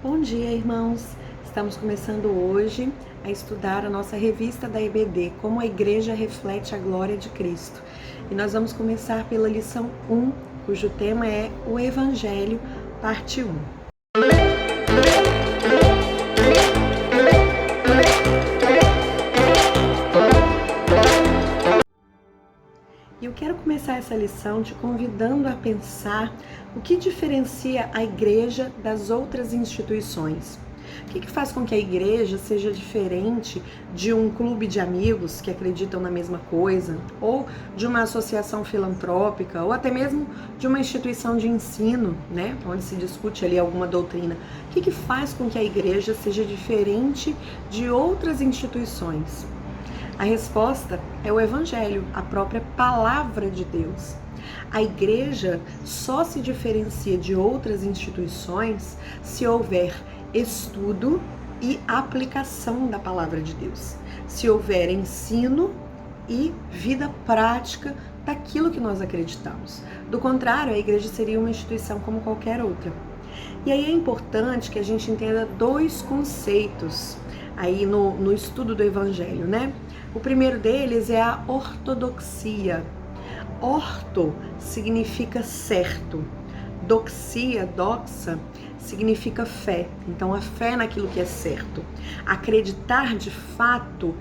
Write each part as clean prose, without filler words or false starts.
Bom dia, irmãos! Estamos começando hoje a estudar a nossa revista da EBD, Como a Igreja Reflete a Glória de Cristo. E nós vamos começar pela lição 1, cujo tema é o Evangelho, parte 1. E eu quero começar essa lição te convidando a pensar o que diferencia a igreja das outras instituições. O que faz com que a igreja seja diferente de um clube de amigos que acreditam na mesma coisa, ou de uma associação filantrópica, ou até mesmo de uma instituição de ensino, né, onde se discute ali alguma doutrina. O que faz com que a igreja seja diferente de outras instituições? A resposta é o Evangelho, a própria palavra de Deus. A igreja só se diferencia de outras instituições se houver estudo e aplicação da palavra de Deus, se houver ensino e vida prática daquilo que nós acreditamos. Do contrário, a igreja seria uma instituição como qualquer outra. E aí é importante que a gente entenda dois conceitos aí no estudo do Evangelho, né? O primeiro deles é a ortodoxia. Orto significa certo, doxia, doxa, significa fé. Então a fé naquilo que é certo, acreditar de fato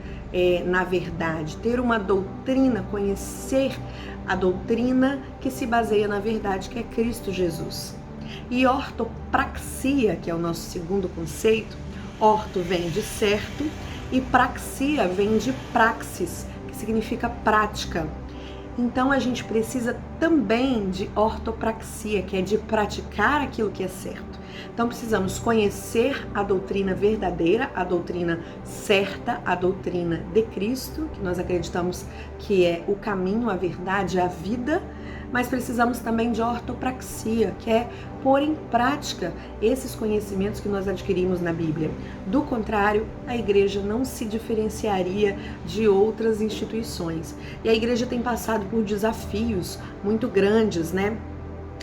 na verdade, ter uma doutrina, conhecer a doutrina que se baseia na verdade, que é Cristo Jesus. E ortopraxia, que é o nosso segundo conceito, orto vem de certo e praxia vem de praxis, que significa prática. Então a gente precisa também de ortopraxia, que é de praticar aquilo que é certo. Então precisamos conhecer a doutrina verdadeira, a doutrina certa, a doutrina de Cristo, que nós acreditamos que é o caminho, a verdade, a vida, mas precisamos também de ortopraxia, que é pôr em prática esses conhecimentos que nós adquirimos na Bíblia. Do contrário, a igreja não se diferenciaria de outras instituições. E a igreja tem passado por desafios muito grandes, né?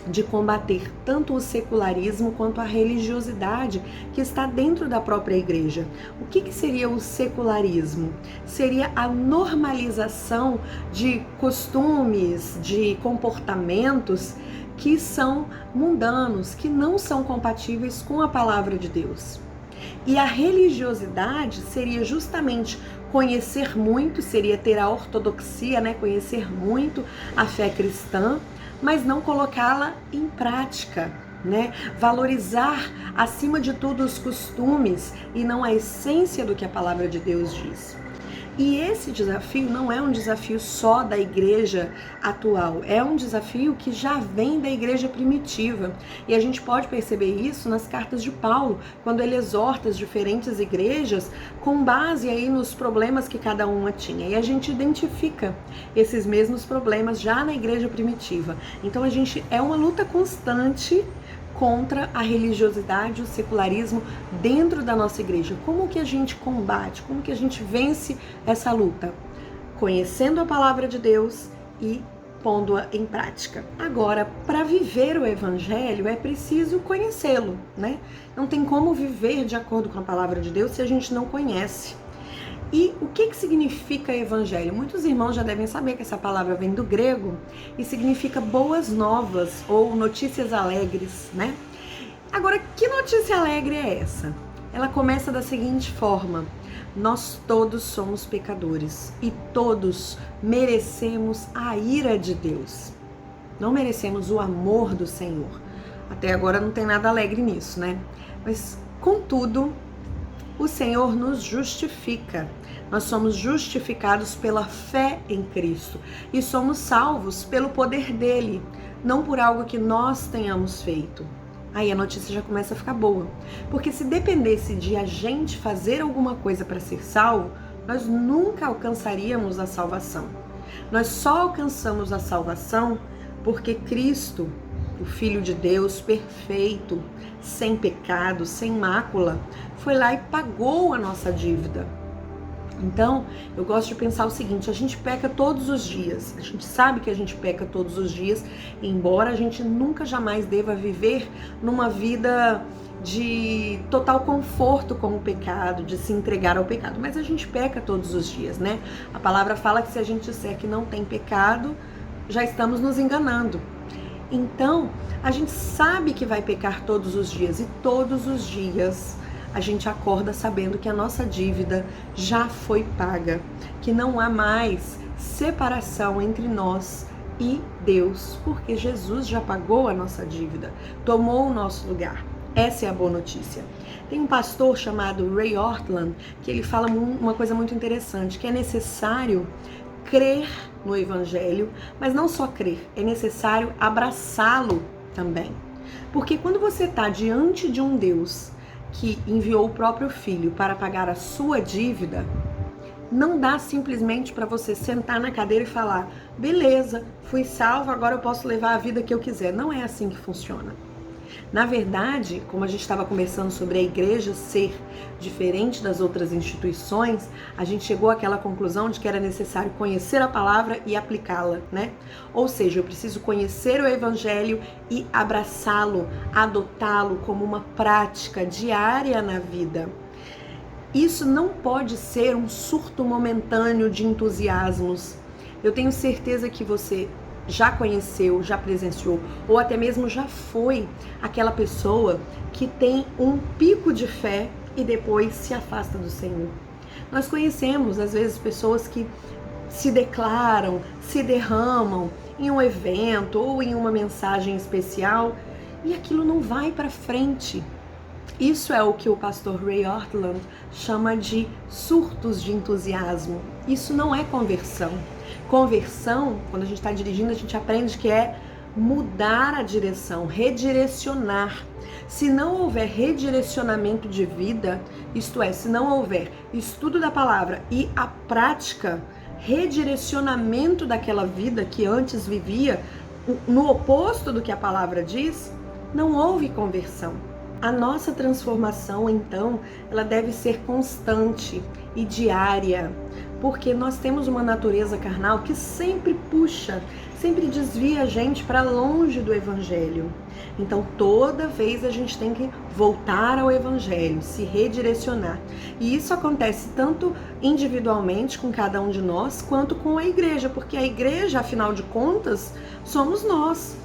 De combater tanto o secularismo quanto a religiosidade que está dentro da própria igreja. O que seria o secularismo? Seria a normalização de costumes, de comportamentos que são mundanos, que não são compatíveis com a palavra de Deus. E a religiosidade seria justamente conhecer muito, seria ter a ortodoxia, né? Conhecer muito a fé cristã, mas não colocá-la em prática, né? Valorizar acima de tudo os costumes e não a essência do que a palavra de Deus diz. E esse desafio não é um desafio só da igreja atual, é um desafio que já vem da igreja primitiva. E a gente pode perceber isso nas cartas de Paulo, quando ele exorta as diferentes igrejas com base aí nos problemas que cada uma tinha. E a gente identifica esses mesmos problemas já na igreja primitiva. Então a gente é uma luta constante contra a religiosidade, o secularismo dentro da nossa igreja. Como que a gente combate? Como que a gente vence essa luta? Conhecendo a palavra de Deus e pondo-a em prática. Agora, para viver o evangelho é preciso conhecê-lo, né? Não tem como viver de acordo com a palavra de Deus se a gente não conhece. E o que significa evangelho? Muitos irmãos já devem saber que essa palavra vem do grego e significa boas novas ou notícias alegres, né? Agora, que notícia alegre é essa? Ela começa da seguinte forma: nós todos somos pecadores e todos merecemos a ira de Deus. Não merecemos o amor do Senhor. Até agora não tem nada alegre nisso, né? Mas, contudo, o Senhor nos justifica. Nós somos justificados pela fé em Cristo e somos salvos pelo poder dele, não por algo que nós tenhamos feito. Aí a notícia já começa a ficar boa, porque se dependesse de a gente fazer alguma coisa para ser salvo, nós nunca alcançaríamos a salvação. Nós só alcançamos a salvação porque Cristo, o Filho de Deus perfeito, sem pecado, sem mácula, foi lá e pagou a nossa dívida. Então, eu gosto de pensar o seguinte: a gente peca todos os dias, a gente sabe que a gente peca todos os dias, embora a gente nunca jamais deva viver numa vida de total conforto com o pecado, de se entregar ao pecado, mas a gente peca todos os dias, né? A palavra fala que se a gente disser que não tem pecado, já estamos nos enganando. Então, a gente sabe que vai pecar todos os dias, e todos os dias a gente acorda sabendo que a nossa dívida já foi paga, que não há mais separação entre nós e Deus, porque Jesus já pagou a nossa dívida, tomou o nosso lugar. Essa é a boa notícia. Tem um pastor chamado Ray Ortlund que ele fala uma coisa muito interessante, que é necessário crer no Evangelho, mas não só crer, é necessário abraçá-lo também. Porque quando você está diante de um Deus que enviou o próprio Filho para pagar a sua dívida, não dá simplesmente para você sentar na cadeira e falar: beleza, fui salvo, agora eu posso levar a vida que eu quiser. Não é assim que funciona. Na verdade, como a gente estava conversando sobre a igreja ser diferente das outras instituições, a gente chegou àquela conclusão de que era necessário conhecer a palavra e aplicá-la, né? Ou seja, eu preciso conhecer o Evangelho e abraçá-lo, adotá-lo como uma prática diária na vida. Isso não pode ser um surto momentâneo de entusiasmos. Eu tenho certeza que você já conheceu, já presenciou, ou até mesmo já foi aquela pessoa que tem um pico de fé e depois se afasta do Senhor. Nós conhecemos, às vezes, pessoas que se declaram, se derramam em um evento ou em uma mensagem especial e aquilo não vai para frente. Isso é o que o pastor Ray Ortlund chama de surtos de entusiasmo. Isso não é conversão. Conversão, quando a gente está dirigindo, a gente aprende que é mudar a direção, redirecionar. Se não houver redirecionamento de vida, isto é, se não houver estudo da palavra e a prática, redirecionamento daquela vida que antes vivia no oposto do que a palavra diz, não houve conversão. A nossa transformação, então, ela deve ser constante e diária, porque nós temos uma natureza carnal que sempre puxa, sempre desvia a gente para longe do Evangelho. Então, toda vez a gente tem que voltar ao Evangelho, se redirecionar. E isso acontece tanto individualmente com cada um de nós, quanto com a igreja, porque a igreja, afinal de contas, somos nós.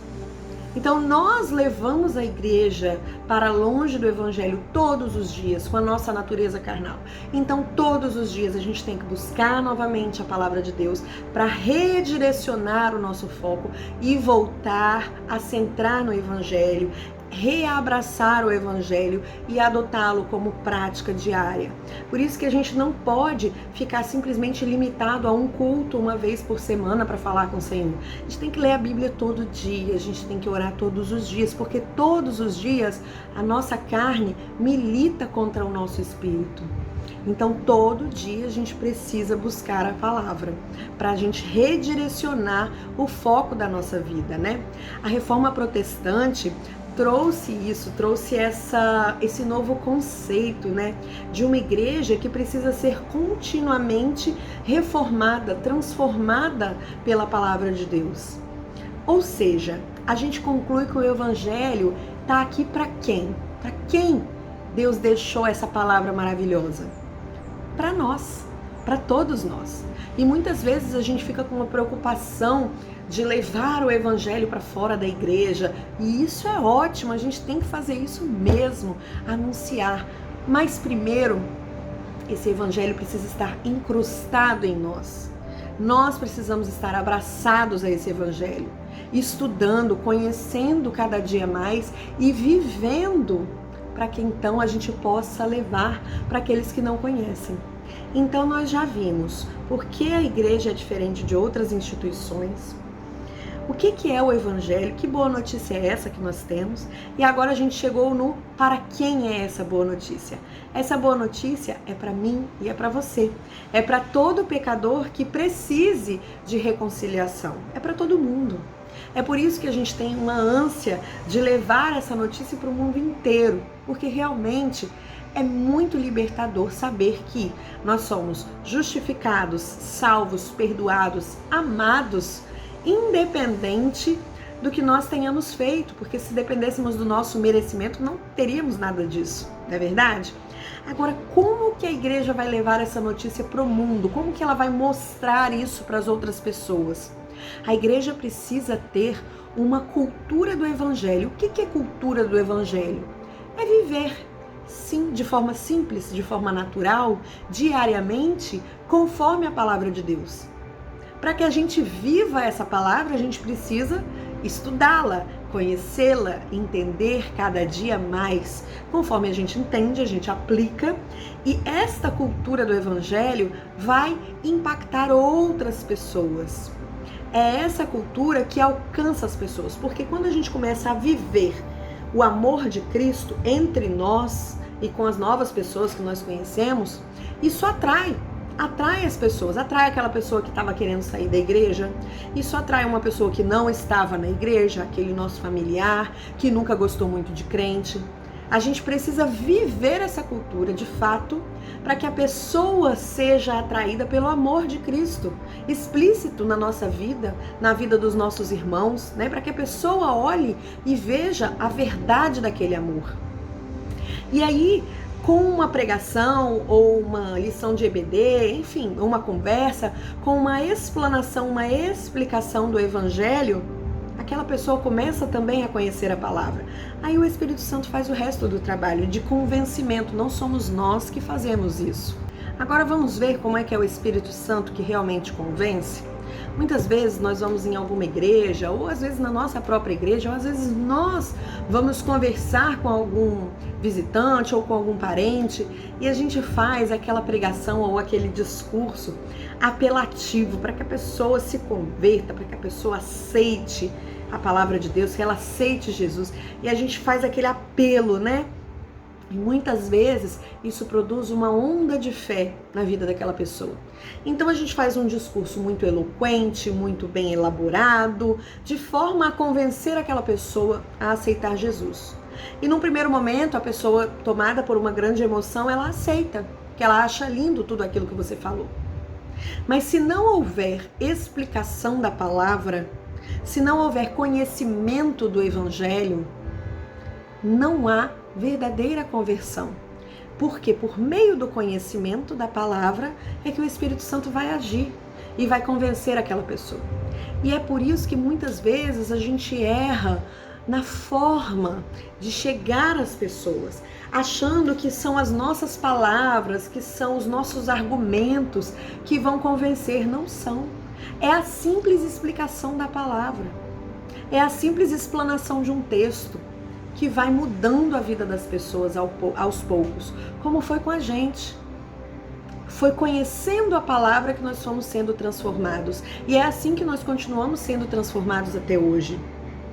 Então nós levamos a igreja para longe do Evangelho todos os dias com a nossa natureza carnal. Então todos os dias a gente tem que buscar novamente a palavra de Deus para redirecionar o nosso foco e voltar a centrar no Evangelho, reabraçar o Evangelho e adotá-lo como prática diária. Por isso que a gente não pode ficar simplesmente limitado a um culto uma vez por semana para falar com o Senhor. A gente tem que ler a Bíblia todo dia, a gente tem que orar todos os dias, porque todos os dias a nossa carne milita contra o nosso espírito. Então todo dia a gente precisa buscar a palavra para a gente redirecionar o foco da nossa vida, né? A Reforma Protestante trouxe esse novo conceito, né, de uma igreja que precisa ser continuamente reformada, transformada pela palavra de Deus. Ou seja, a gente conclui que o Evangelho está aqui para quem? Para quem Deus deixou essa palavra maravilhosa? Para nós, para todos nós. E muitas vezes a gente fica com uma preocupação de levar o Evangelho para fora da igreja, e isso é ótimo, a gente tem que fazer isso mesmo, anunciar. Mas primeiro, esse Evangelho precisa estar incrustado em nós. Nós precisamos estar abraçados a esse Evangelho, estudando, conhecendo cada dia mais e vivendo, para que então a gente possa levar para aqueles que não conhecem. Então nós já vimos por que a igreja é diferente de outras instituições. O que é o Evangelho? Que boa notícia é essa que nós temos? E agora a gente chegou no para quem é essa boa notícia. Essa boa notícia é para mim e é para você. É para todo pecador que precise de reconciliação. É para todo mundo. É por isso que a gente tem uma ânsia de levar essa notícia para o mundo inteiro, porque realmente é muito libertador saber que nós somos justificados, salvos, perdoados, amados, independente do que nós tenhamos feito, porque se dependêssemos do nosso merecimento, não teríamos nada disso, não é verdade? Agora, como que a igreja vai levar essa notícia para o mundo? Como que ela vai mostrar isso para as outras pessoas? A igreja precisa ter uma cultura do evangelho. O que é cultura do evangelho? É viver, sim, de forma simples, de forma natural, diariamente, conforme a palavra de Deus. Para que a gente viva essa palavra, a gente precisa estudá-la, conhecê-la, entender cada dia mais. Conforme a gente entende, a gente aplica, e esta cultura do evangelho vai impactar outras pessoas. É essa cultura que alcança as pessoas, porque quando a gente começa a viver o amor de Cristo entre nós e com as novas pessoas que nós conhecemos, isso atrai as pessoas, atrai aquela pessoa que estava querendo sair da igreja, isso atrai uma pessoa que não estava na igreja, aquele nosso familiar, que nunca gostou muito de crente. A gente precisa viver essa cultura de fato, para que a pessoa seja atraída pelo amor de Cristo, explícito na nossa vida, na vida dos nossos irmãos, né? Para que a pessoa olhe e veja a verdade daquele amor. E aí, com uma pregação ou uma lição de EBD, enfim, uma conversa, com uma explanação, uma explicação do evangelho, aquela pessoa começa também a conhecer a palavra. Aí o Espírito Santo faz o resto do trabalho de convencimento, não somos nós que fazemos isso. Agora vamos ver como é que é o Espírito Santo que realmente convence? Muitas vezes nós vamos em alguma igreja, ou às vezes na nossa própria igreja, ou às vezes nós vamos conversar com algum visitante ou com algum parente, e a gente faz aquela pregação ou aquele discurso apelativo para que a pessoa se converta, para que a pessoa aceite a palavra de Deus, que ela aceite Jesus, e a gente faz aquele apelo, né? E muitas vezes isso produz uma onda de fé na vida daquela pessoa. Então a gente faz um discurso muito eloquente, muito bem elaborado, de forma a convencer aquela pessoa a aceitar Jesus. E num primeiro momento, a pessoa, tomada por uma grande emoção, ela aceita, que ela acha lindo tudo aquilo que você falou. Mas se não houver explicação da palavra, se não houver conhecimento do evangelho, não há verdadeira conversão. Porque por meio do conhecimento da palavra é que o Espírito Santo vai agir e vai convencer aquela pessoa. E é por isso que muitas vezes a gente erra na forma de chegar às pessoas, achando que são as nossas palavras, que são os nossos argumentos que vão convencer. Não são. É a simples explicação da palavra. É a simples explanação de um texto que vai mudando a vida das pessoas aos poucos, como foi com a gente. Foi conhecendo a palavra que nós fomos sendo transformados. E é assim que nós continuamos sendo transformados até hoje,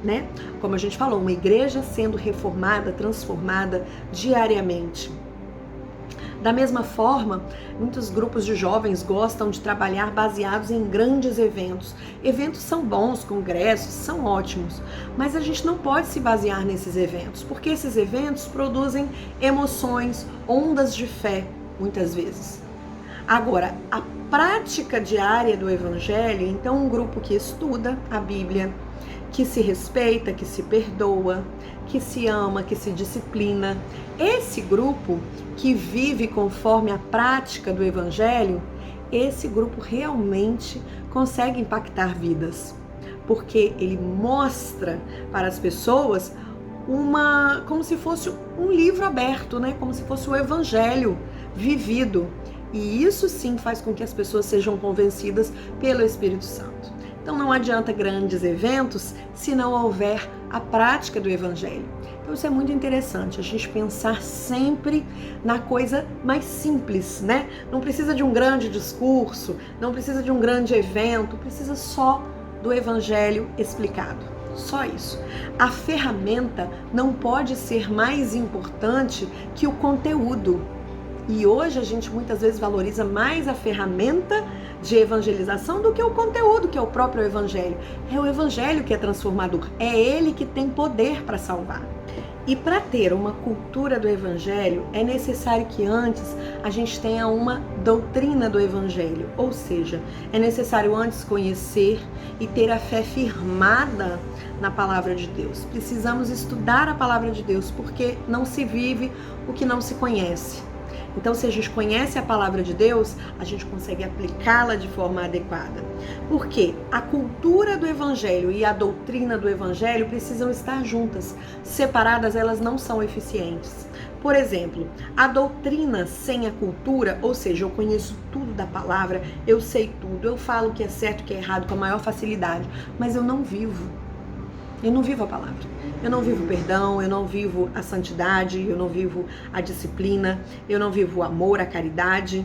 né? Como a gente falou, uma igreja sendo reformada, transformada diariamente. Da mesma forma, muitos grupos de jovens gostam de trabalhar baseados em grandes eventos. Eventos são bons, congressos são ótimos, mas a gente não pode se basear nesses eventos, porque esses eventos produzem emoções, ondas de fé, muitas vezes. Agora, a prática diária do evangelho, então um grupo que estuda a Bíblia, que se respeita, que se perdoa, que se ama, que se disciplina. Esse grupo que vive conforme a prática do evangelho, esse grupo realmente consegue impactar vidas, porque ele mostra para as pessoas como se fosse um livro aberto, né? Como se fosse o evangelho vivido. E isso sim faz com que as pessoas sejam convencidas pelo Espírito Santo. Então não adianta grandes eventos se não houver a prática do evangelho. Então isso é muito interessante, a gente pensar sempre na coisa mais simples, né? Não precisa de um grande discurso, não precisa de um grande evento, precisa só do evangelho explicado. Só isso. A ferramenta não pode ser mais importante que o conteúdo. E hoje a gente muitas vezes valoriza mais a ferramenta de evangelização do que o conteúdo, que é o próprio evangelho. É o evangelho que é transformador, é ele que tem poder para salvar. E para ter uma cultura do Evangelho, é necessário que antes a gente tenha uma doutrina do Evangelho. Ou seja, é necessário antes conhecer e ter a fé firmada na palavra de Deus. Precisamos estudar a palavra de Deus, porque não se vive o que não se conhece. Então, se a gente conhece a palavra de Deus, a gente consegue aplicá-la de forma adequada. Porque a cultura do Evangelho e a doutrina do Evangelho precisam estar juntas. Separadas, elas não são eficientes. Por exemplo, a doutrina sem a cultura, ou seja, eu conheço tudo da palavra, eu sei tudo, eu falo o que é certo e o que é errado com a maior facilidade, mas eu não vivo. Eu não vivo a palavra. Eu não vivo o perdão, eu não vivo a santidade, eu não vivo a disciplina, eu não vivo o amor, a caridade.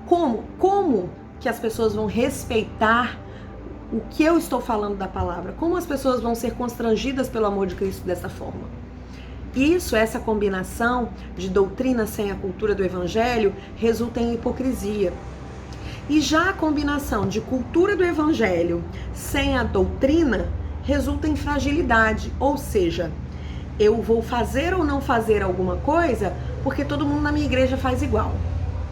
Como que as pessoas vão respeitar o que eu estou falando da palavra? Como as pessoas vão ser constrangidas pelo amor de Cristo dessa forma? Isso, essa combinação de doutrina sem a cultura do Evangelho, resulta em hipocrisia. E já a combinação de cultura do Evangelho sem a doutrina resulta em fragilidade, ou seja, eu vou fazer ou não fazer alguma coisa porque todo mundo na minha igreja faz igual.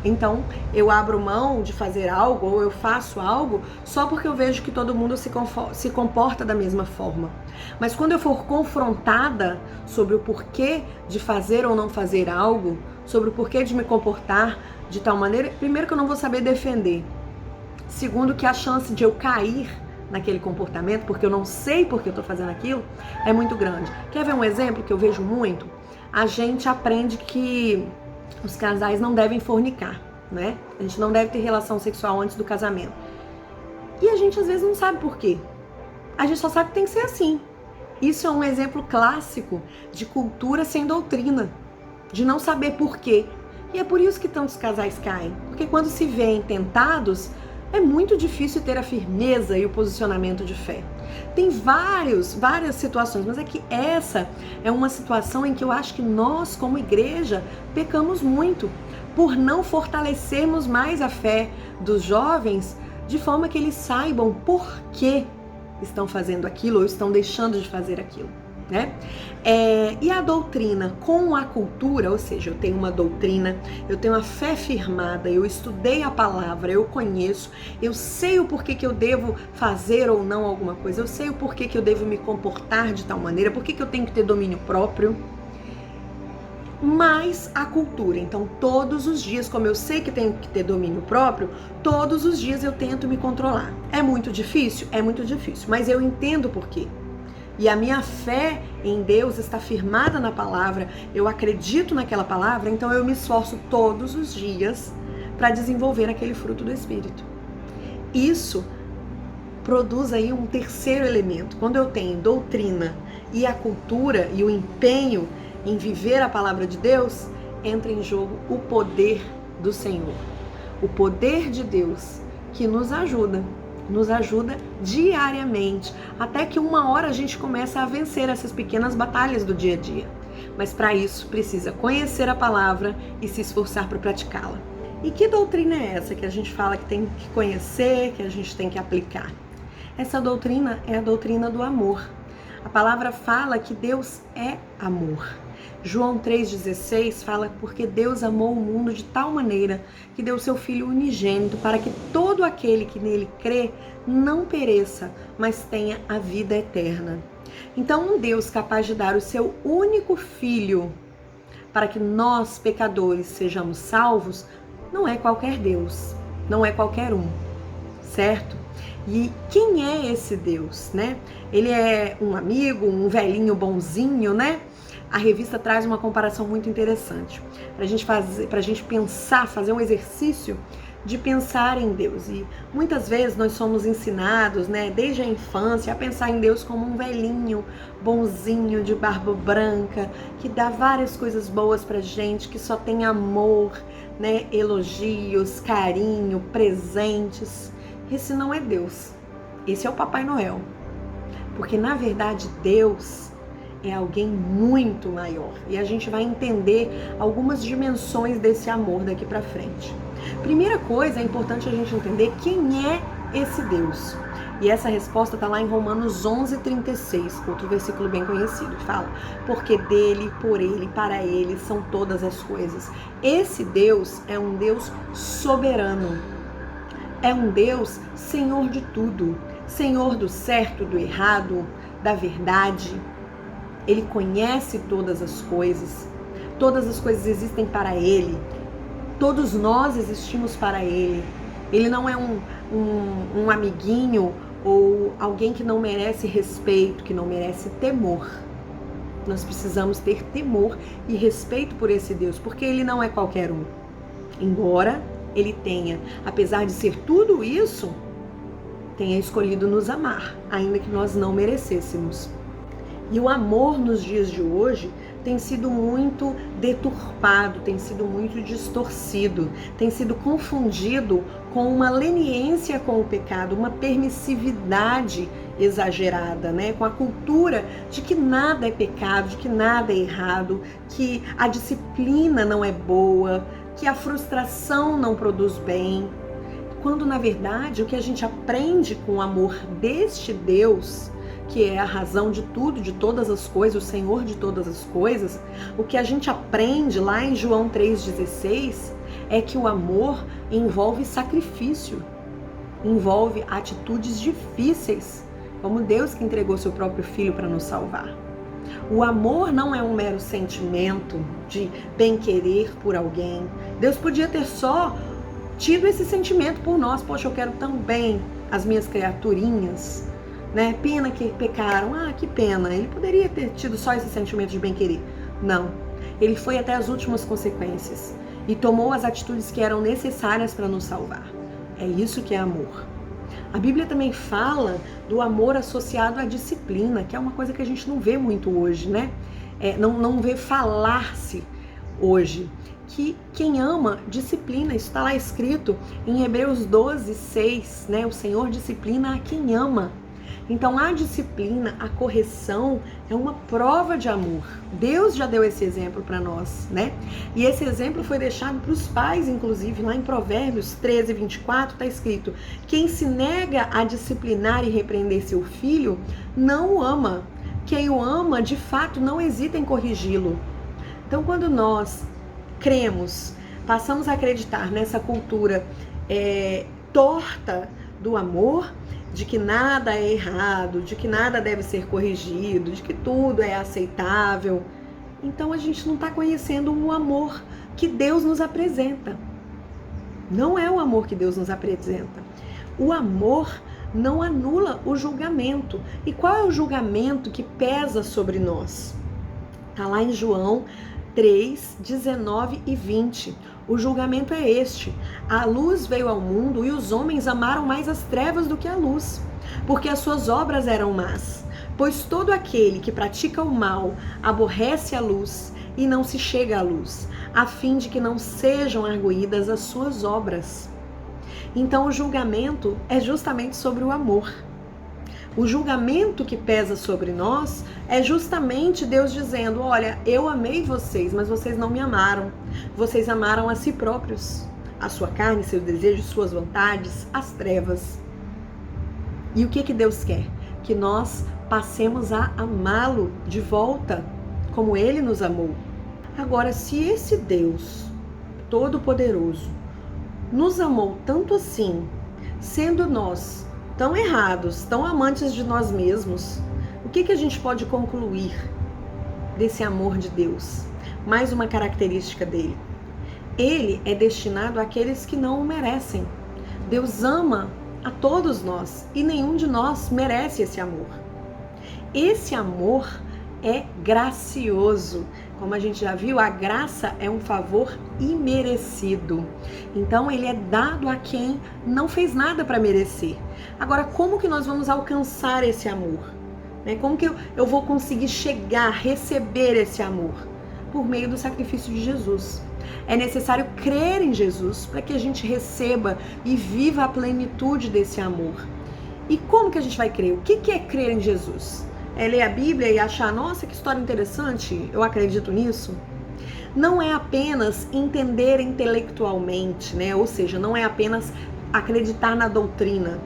Então, eu abro mão de fazer algo ou eu faço algo só porque eu vejo que todo mundo se comporta da mesma forma. Mas quando eu for confrontada sobre o porquê de fazer ou não fazer algo, sobre o porquê de me comportar de tal maneira, primeiro que eu não vou saber defender. Segundo, que a chance de eu cair naquele comportamento, porque eu não sei por que eu estou fazendo aquilo, é muito grande. Quer ver um exemplo que eu vejo muito? A gente aprende que os casais não devem fornicar, né? A gente não deve ter relação sexual antes do casamento. E a gente às vezes não sabe por quê. A gente só sabe que tem que ser assim. Isso é um exemplo clássico de cultura sem doutrina, de não saber por quê. E é por isso que tantos casais caem. Porque quando se veem tentados, é muito difícil ter a firmeza e o posicionamento de fé. Tem várias situações, mas é que essa é uma situação em que eu acho que nós, como igreja, pecamos muito por não fortalecermos mais a fé dos jovens de forma que eles saibam por que estão fazendo aquilo ou estão deixando de fazer aquilo. Né? E a doutrina com a cultura, ou seja, eu tenho uma doutrina, eu tenho a fé firmada, eu estudei a palavra, eu conheço, eu sei o porquê que eu devo fazer ou não alguma coisa, eu sei o porquê que eu devo me comportar de tal maneira, porquê que eu tenho que ter domínio próprio, mas a cultura. Então, todos os dias, como eu sei que tenho que ter domínio próprio, todos os dias eu tento me controlar. É muito difícil? É muito difícil, mas eu entendo por quê. E a minha fé em Deus está firmada na palavra, eu acredito naquela palavra, então eu me esforço todos os dias para desenvolver aquele fruto do Espírito. Isso produz aí um terceiro elemento. Quando eu tenho doutrina e a cultura e o empenho em viver a palavra de Deus, entra em jogo o poder do Senhor. O poder de Deus que nos ajuda diariamente, até que uma hora a gente começa a vencer essas pequenas batalhas do dia a dia. Mas para isso precisa conhecer a palavra e se esforçar para praticá-la. E que doutrina é essa que a gente fala que tem que conhecer, que a gente tem que aplicar? Essa doutrina é a doutrina do amor. A palavra fala que Deus é amor. João 3,16 fala porque Deus amou o mundo de tal maneira que deu seu Filho unigênito para que todo aquele que nele crê não pereça, mas tenha a vida eterna. Então, um Deus capaz de dar o seu único Filho para que nós, pecadores, sejamos salvos, não é qualquer Deus, não é qualquer um, certo? E quem é esse Deus, né? Ele é um amigo, um velhinho bonzinho, né? A revista traz uma comparação muito interessante para a gente pensar, fazer um exercício de pensar em Deus. E muitas vezes nós somos ensinados, né, desde a infância, a pensar em Deus como um velhinho bonzinho de barba branca, que dá várias coisas boas pra gente, que só tem amor, né, elogios, carinho, presentes. Esse não é Deus. Esse é o Papai Noel. Porque na verdade Deus é alguém muito maior. E a gente vai entender algumas dimensões desse amor daqui pra frente. Primeira coisa, é importante a gente entender quem é esse Deus? E essa resposta está lá em Romanos 11:36, outro versículo bem conhecido, que fala: porque dele, por ele, para ele são todas as coisas. Esse Deus é um Deus soberano, é um Deus Senhor de tudo, Senhor do certo, do errado, da verdade. Ele conhece todas as coisas existem para ele, todos nós existimos para ele. Ele não é um amiguinho ou alguém que não merece respeito, que não merece temor. Nós precisamos ter temor e respeito por esse Deus, porque ele não é qualquer um. Embora ele tenha, apesar de ser tudo isso, tenha escolhido nos amar, ainda que nós não merecêssemos. E o amor nos dias de hoje tem sido muito deturpado, tem sido muito distorcido, tem sido confundido com uma leniência com o pecado, uma permissividade exagerada, né? Com a cultura de que nada é pecado, de que nada é errado, que a disciplina não é boa, que a frustração não produz bem. Quando, na verdade, o que a gente aprende com o amor deste Deus, que é a razão de tudo, de todas as coisas, o Senhor de todas as coisas, o que a gente aprende lá em João 3,16 é que o amor envolve sacrifício, envolve atitudes difíceis, como Deus que entregou seu próprio Filho para nos salvar. O amor não é um mero sentimento de bem-querer por alguém. Deus podia ter só tido esse sentimento por nós. Poxa, eu quero tão bem as minhas criaturinhas, né? Pena que pecaram. Ah, que pena. Ele poderia ter tido só esse sentimento de bem-querer. Não. Ele foi até as últimas consequências e tomou as atitudes que eram necessárias para nos salvar. É isso que é amor. A Bíblia também fala do amor associado à disciplina, que é uma coisa que a gente não vê muito hoje, né? Não vê falar-se hoje. Que quem ama, disciplina. Isso está lá escrito em Hebreus 12:6, né? O Senhor disciplina a quem ama. Então a disciplina, a correção é uma prova de amor. Deus já deu esse exemplo para nós, né? E esse exemplo foi deixado para os pais, inclusive, lá em Provérbios 13:24 está escrito: quem se nega a disciplinar e repreender seu filho, não o ama. Quem o ama, de fato, não hesita em corrigi-lo. Então, quando nós cremos, passamos a acreditar nessa cultura torta do amor, de que nada é errado, de que nada deve ser corrigido, de que tudo é aceitável, então a gente não está conhecendo o amor que Deus nos apresenta. Não é o amor que Deus nos apresenta. O amor não anula o julgamento. E qual é o julgamento que pesa sobre nós? Está lá em João 3, 19 e 20. O julgamento é este: a luz veio ao mundo e os homens amaram mais as trevas do que a luz, porque as suas obras eram más. Pois todo aquele que pratica o mal aborrece a luz e não se chega à luz, a fim de que não sejam arguídas as suas obras. Então o julgamento é justamente sobre o amor. O julgamento que pesa sobre nós é justamente Deus dizendo: olha, eu amei vocês, mas vocês não me amaram. Vocês amaram a si próprios, a sua carne, seus desejos, suas vontades, as trevas. E o que Deus quer? Que nós passemos a amá-lo de volta, como Ele nos amou. Agora, se esse Deus Todo-Poderoso nos amou tanto assim, sendo nós tão errados, tão amantes de nós mesmos, o que a gente pode concluir desse amor de Deus? Mais uma característica dele: ele é destinado àqueles que não o merecem. Deus ama a todos nós e nenhum de nós merece esse amor. Esse amor é gracioso. Como a gente já viu, a graça é um favor imerecido. Então ele é dado a quem não fez nada para merecer. Agora, como que nós vamos alcançar esse amor? Como que eu vou conseguir chegar, receber esse amor? Por meio do sacrifício de Jesus. É necessário crer em Jesus para que a gente receba e viva a plenitude desse amor. E como que a gente vai crer? O que é crer em Jesus? É ler a Bíblia e achar: nossa, que história interessante, eu acredito nisso? Não é apenas entender intelectualmente, né? Ou seja, não é apenas acreditar na doutrina.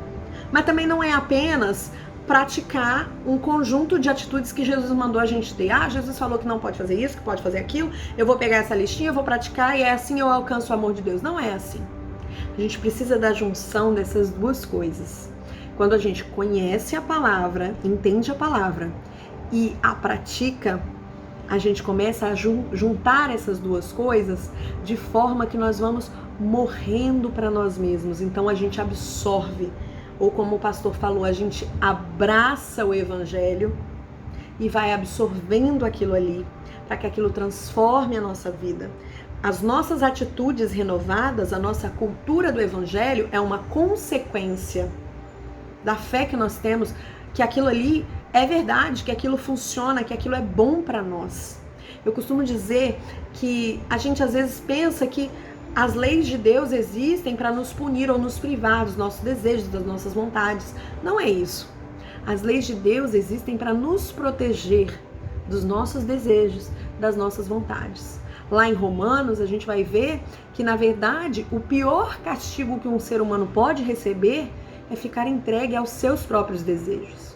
Mas também não é apenas praticar um conjunto de atitudes que Jesus mandou a gente ter. Ah, Jesus falou que não pode fazer isso, que pode fazer aquilo, eu vou pegar essa listinha, eu vou praticar e é assim eu alcanço o amor de Deus. Não é assim. A gente precisa da junção dessas duas coisas. Quando a gente conhece a palavra, entende a palavra e a pratica, a gente começa a juntar essas duas coisas de forma que nós vamos morrendo para nós mesmos. Então a gente absorve, ou como o pastor falou, a gente abraça o evangelho e vai absorvendo aquilo ali, para que aquilo transforme a nossa vida. As nossas atitudes renovadas, a nossa cultura do evangelho é uma consequência da fé que nós temos, que aquilo ali é verdade, que aquilo funciona, que aquilo é bom para nós. Eu costumo dizer que a gente às vezes pensa que as leis de Deus existem para nos punir ou nos privar dos nossos desejos, das nossas vontades. Não é isso. As leis de Deus existem para nos proteger dos nossos desejos, das nossas vontades. Lá em Romanos, a gente vai ver que, na verdade, o pior castigo que um ser humano pode receber é ficar entregue aos seus próprios desejos.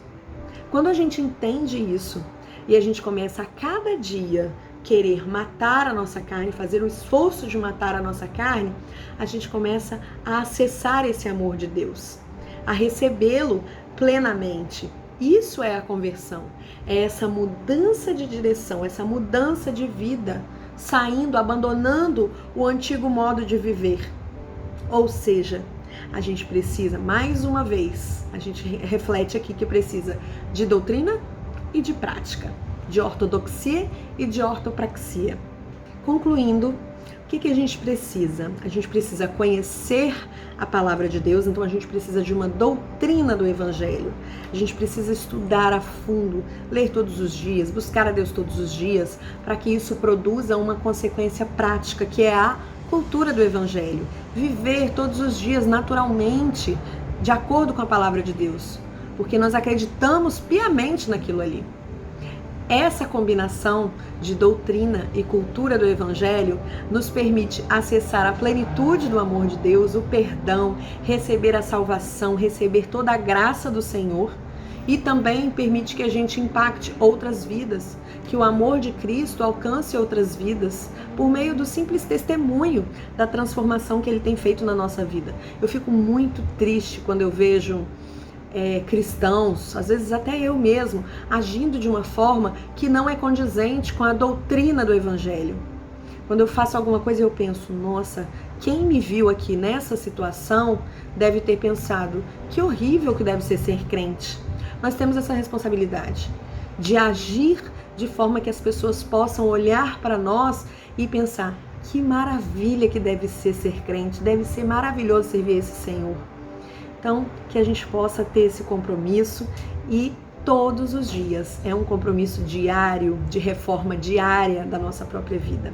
Quando a gente entende isso e a gente começa a cada dia querer matar a nossa carne, fazer o esforço de matar a nossa carne, a gente começa a acessar esse amor de Deus, a recebê-lo plenamente. Isso é a conversão, é essa mudança de direção, essa mudança de vida, saindo, abandonando o antigo modo de viver. Ou seja, a gente precisa, mais uma vez, a gente reflete aqui que precisa de doutrina e de prática, de ortodoxia e de ortopraxia. Concluindo, o que a gente precisa? A gente precisa conhecer a palavra de Deus, então a gente precisa de uma doutrina do evangelho. A gente precisa estudar a fundo, ler todos os dias, buscar a Deus todos os dias, para que isso produza uma consequência prática, que é a cultura do evangelho. Viver todos os dias naturalmente, de acordo com a palavra de Deus, porque nós acreditamos piamente naquilo ali. Essa combinação de doutrina e cultura do evangelho nos permite acessar a plenitude do amor de Deus, o perdão, receber a salvação, receber toda a graça do Senhor, e também permite que a gente impacte outras vidas, que o amor de Cristo alcance outras vidas por meio do simples testemunho da transformação que Ele tem feito na nossa vida. Eu fico muito triste quando eu vejo cristãos, às vezes até eu mesmo, agindo de uma forma que não é condizente com a doutrina do evangelho. Quando eu faço alguma coisa eu penso, nossa, quem me viu aqui nessa situação deve ter pensado, que horrível que deve ser crente. Nós temos essa responsabilidade de agir de forma que as pessoas possam olhar para nós e pensar, que maravilha que deve ser crente, deve ser maravilhoso servir esse Senhor. Então, que a gente possa ter esse compromisso e todos os dias, é um compromisso diário, de reforma diária da nossa própria vida.